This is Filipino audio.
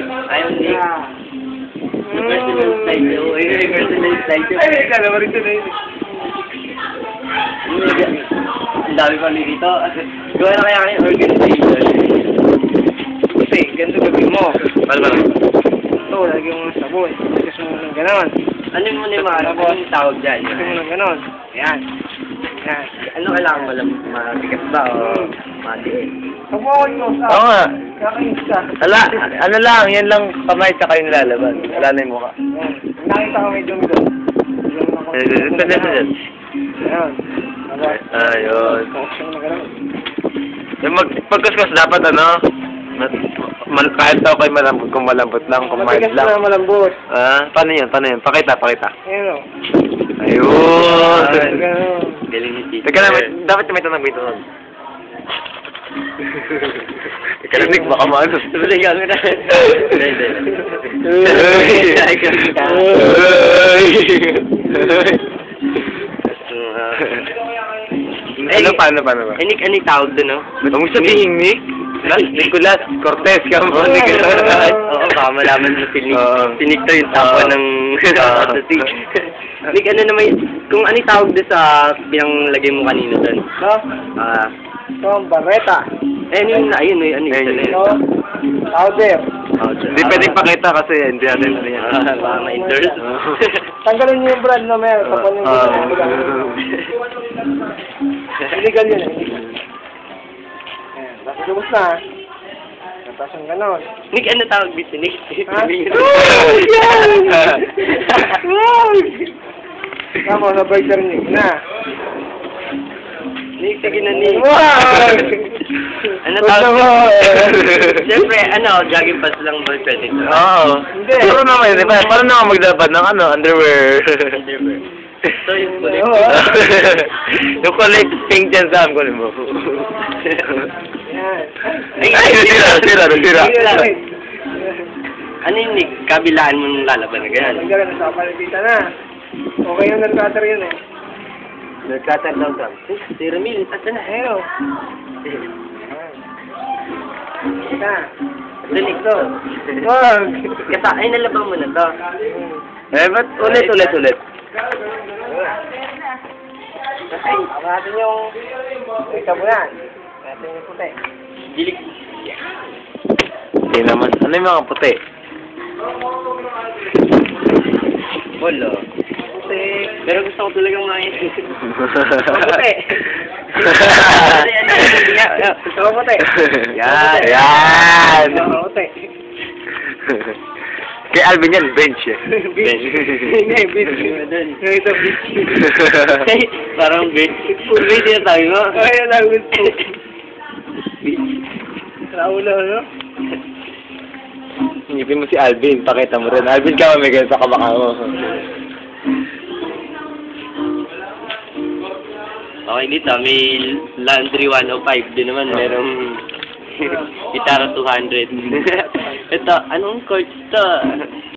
Ayaw Nick. Personal slide yun. Personal slide yun. Ay, kala mo rin ito na yun. Ang dami pa dito. Gawa na kaya kayo organization. Kasi, ganito gagawin mo. Paano? Ito, lagyan mo ng sabon. Kasi mo ng ganon. Ano mo na yung mga anong tawag dyan? Kasi mo ng ganon. Ayan. Ayan. Ano kailangan mo lang? Mabigat ba o maliit? Pagmawag mo sa... Oo nga. Kakainis ka. Ano lang, yan lang kamay tsaka yung lalaban. Wala na yung mukha. Ayan. Nakita ko may dumi doon. Ayan. Ayun. Kasi mo ng ganon. Yung pagkuskus dapat ano, kahit daw kayo malambot, kung malambot lang, kung mild Matigas lang. na malambot. Paano yun? Pakita. Ayan o. Ayun. Ganon. Galing ni Tito. Teka lang, dapat may tanong dito nun. Teka lang, Nick, baka maano. Sabi ka mo na. Ano, paano ba? Nick, ano yung tawag doon, no? Huwag mo sabihin, Nick. Nicolas Cortez ka mo. Oo, baka malaman mo si Nick. Si Nick to yung tapo ng... Nick, ano naman, kung ano yung tawag doon sa pinanglagay mo kanina doon? No? Ito ang barreta. Ano yung ano yung Ito, powder. Hindi pwedeng pakita kasi hindi natin ano yan. Baka ma-endorse. Tanggalin niyo yung brand na meron. Tapon yung brand. Illegal yun eh. Ayan. Tapos lumos na. Tapos yung ganon. Nick, ano tawag dito, Nick? Ha? Tapos sa burger niyo. Na. Nick, sige na, Nick. Wow! Ano tawag? Siyempre, jogging pants lang ba pwede ito? Oo. Hindi. Pero naman, di ba? Paano naman maglaban ng underwear? So, yung kulit. Oo. Yung collecting dyan saan ko mo. Ayan. Sira. Ano yung Nick? Kabilaan mo ng lalaban na gano'n? Ang gano'n, nasa palipita na. Okay yung nag-cutter yun eh. Nagkatar daw ka. Si Ramil, asa na? Ayun. Na. Nick, to. Wag. Ay, nalabang mo na to. Ba't ulit? Ay, natin yung sabunan. Natin yung puti. Dilig. Hindi naman. Ano yung mga puti? Wala. Puti. Pero gusto ko talagang makita. Puti. Gusto ko puti. Yan! Puti. Kay Alvin yan, bench eh. Bench. Hindi, bitch. Ito, bitch. Parang bench. Full bench yung sabi mo. Ay, lang, bitch. Raulo, no? Ngipin mo si Alvin, pakita mo rin. Alvin ka mamigay sa kamaka mo. Okay, dito may Laundry 105 din naman. Merong Gitara 200. Ito, anong chords to?